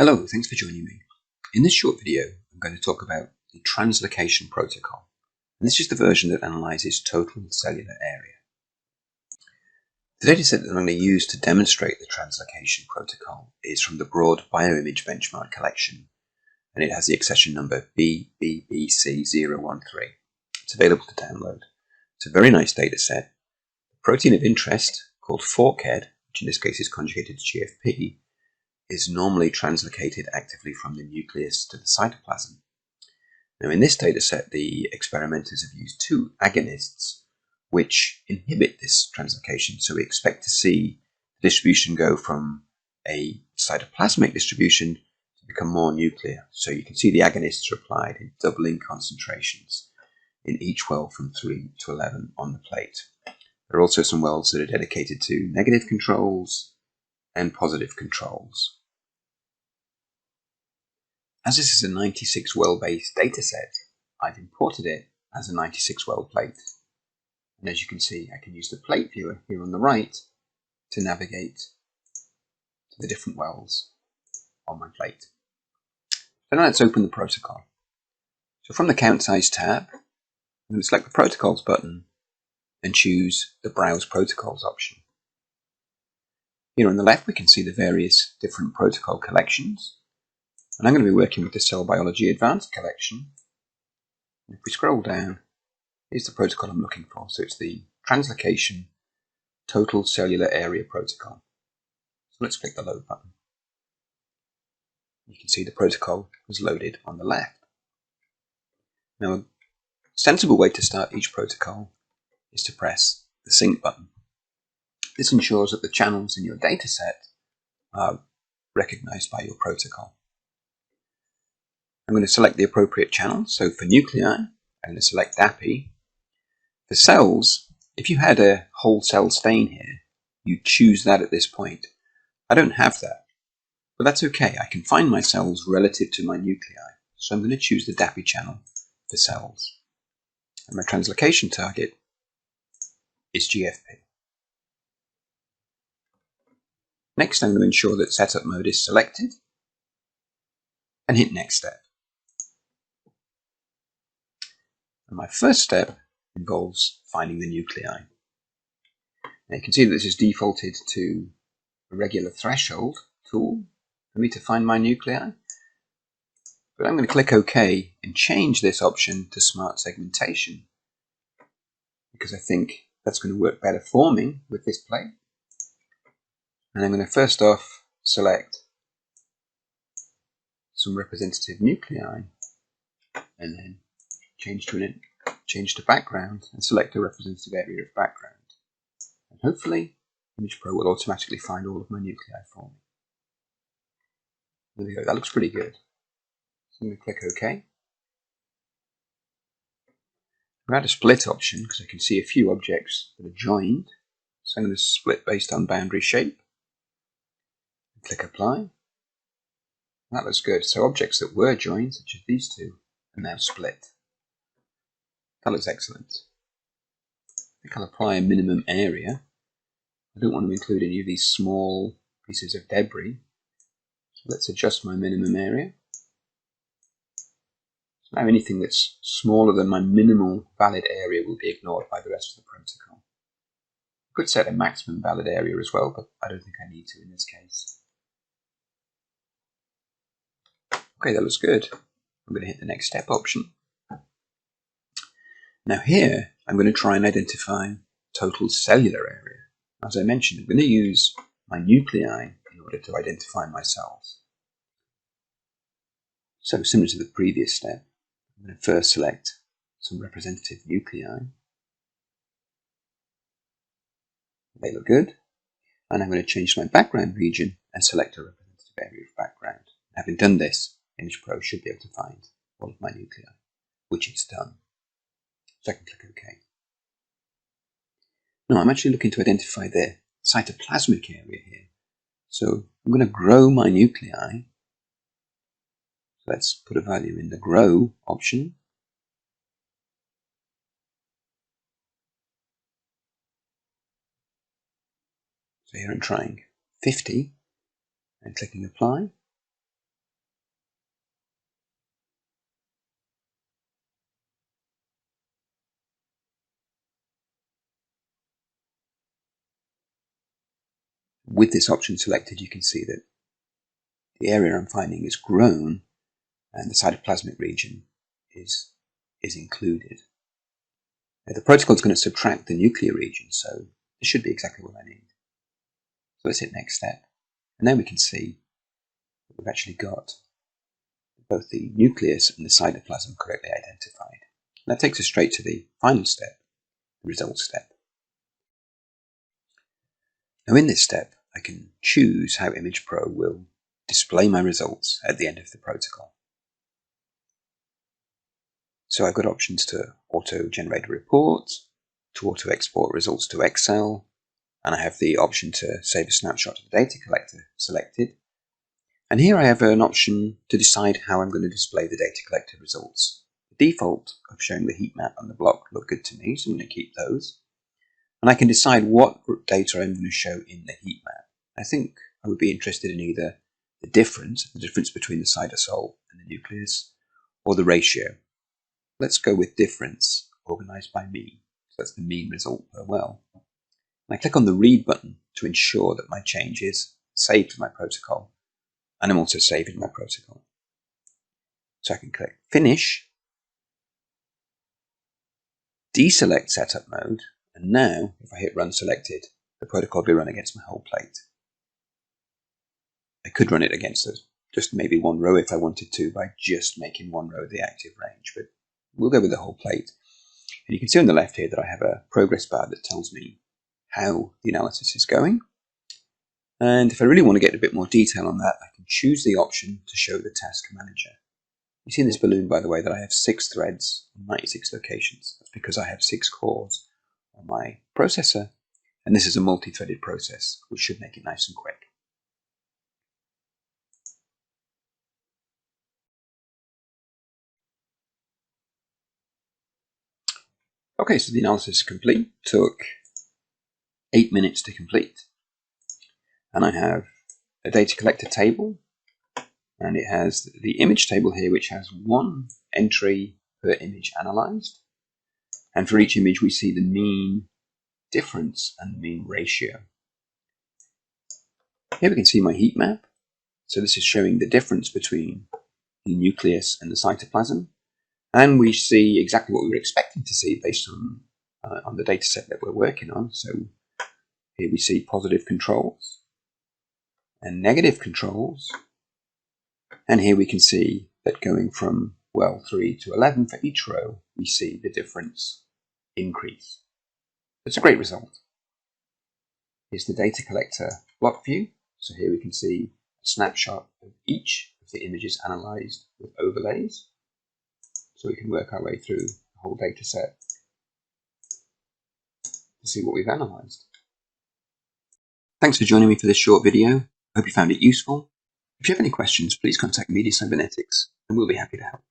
Hello, thanks for joining me. In this short video, I'm going to talk about the Translocation protocol. And this is the version that analyzes total cellular area. The dataset that I'm going to use to demonstrate the Translocation protocol is from the broad bioimage benchmark collection, and it has the accession number BBBC013. It's available to download. It's a very nice dataset. The protein of interest, called forkhead, which in this case is conjugated to GFP, is normally translocated actively from the nucleus to the cytoplasm. Now in this dataset, the experimenters have used two agonists which inhibit this translocation, so we expect to see the distribution go from a cytoplasmic distribution to become more nuclear. So you can see the agonists are applied in doubling concentrations in each well from 3 to 11 on the plate. There are also some wells that are dedicated to negative controls and positive controls. As this is a 96 well based dataset, I've imported it as a 96 well plate. And as you can see, I can use the plate viewer here on the right to navigate to the different wells on my plate. So now let's open the protocol. So from the Count Size tab, I'm going to select the Protocols button and choose the Browse Protocols option. Here on the left we can see the various different protocol collections. And I'm going to be working with the Cell Biology Advanced collection. And if we scroll down, here's the protocol I'm looking for. So it's the Translocation Total Cellular Area protocol. So let's click the Load button. You can see the protocol was loaded on the left. Now, a sensible way to start each protocol is to press the Sync button. This ensures that the channels in your dataset are recognized by your protocol. I'm going to select the appropriate channel. So for nuclei, I'm going to select DAPI. For cells, if you had a whole cell stain here, you'd choose that at this point. I don't have that, but that's okay. I can find my cells relative to my nuclei. So I'm going to choose the DAPI channel for cells. And my translocation target is GFP. Next, I'm going to ensure that setup mode is selected and hit Next Step. And my first step involves finding the nuclei. Now you can see that this is defaulted to a regular threshold tool for me to find my nuclei. But I'm going to click OK and change this option to Smart Segmentation, because I think that's going to work better for me with this plate. And I'm going to first off select some representative nuclei and then change to background and select a representative area of background. And hopefully Image-Pro will automatically find all of my nuclei for me. There we go, that looks pretty good. So I'm going to click OK. I've had a split option because I can see a few objects that are joined. So I'm going to split based on boundary shape. Click Apply. That looks good. So objects that were joined, such as these two, are now split. That looks excellent. I think I'll apply a minimum area. I don't want to include any of these small pieces of debris. So let's adjust my minimum area. So now anything that's smaller than my minimal valid area will be ignored by the rest of the protocol. I could set a maximum valid area as well, but I don't think I need to in this case. Okay, that looks good. I'm going to hit the Next Step option. Now here, I'm going to try and identify total cellular area. As I mentioned, I'm going to use my nuclei in order to identify my cells. So similar to the previous step, I'm going to first select some representative nuclei. They look good. And I'm going to change my background region and select a representative area of background. Having done this, Image-Pro should be able to find all of my nuclei, which it's done. So I can click OK. Now I'm actually looking to identify the cytoplasmic area here. So I'm going to grow my nuclei. So let's put a value in the grow option. So here I'm trying 50 and clicking Apply. With this option selected, you can see that the area I'm finding is grown and the cytoplasmic region is included. Now, the protocol is going to subtract the nuclear region, so this should be exactly what I need. So let's hit next step, and then we can see that we've actually got both the nucleus and the cytoplasm correctly identified. And that takes us straight to the final step, the results step. Now in this step, I can choose how Image-Pro will display my results at the end of the protocol. So I've got options to auto-generate a report, to auto-export results to Excel, and I have the option to save a snapshot of the data collector selected. And here I have an option to decide how I'm going to display the data collector results. The default of showing the heat map and the block look good to me, so I'm going to keep those. And I can decide what data I'm going to show in the heat map. I think I would be interested in either the difference between the cytosol and the nucleus, or the ratio. Let's go with difference, organized by mean. So that's the mean result per well. And I click on the read button to ensure that my change is saved to my protocol, and I'm also saving my protocol. So I can click finish, deselect setup mode, and now if I hit run selected, the protocol will be run against my whole plate. I could run it against just maybe one row if I wanted to, by just making one row the active range, but we'll go with the whole plate. And you can see on the left here that I have a progress bar that tells me how the analysis is going. And if I really want to get a bit more detail on that, I can choose the option to show the task manager. You see in this balloon, by the way, that I have 6 threads on 96 locations. That's because I have 6 cores on my processor, and this is a multi-threaded process, which should make it nice and quick. Okay, so the analysis is complete. Took 8 minutes to complete. And I have a data collector table, and it has the image table here, which has 1 entry per image analyzed. And for each image, we see the mean difference and the mean ratio. Here we can see my heat map. So this is showing the difference between the nucleus and the cytoplasm. And we see exactly what we were expecting to see based on the data set that we're working on. So here we see positive controls and negative controls. And here we can see that going from well 3 to 11 for each row, we see the difference increase. It's a great result. Here's the data collector block view. So here we can see a snapshot of each of the images analyzed with overlays. So we can work our way through the whole data set to see what we've analyzed. Thanks for joining me for this short video. I hope you found it useful. If you have any questions, please contact Media Cybernetics and we'll be happy to help.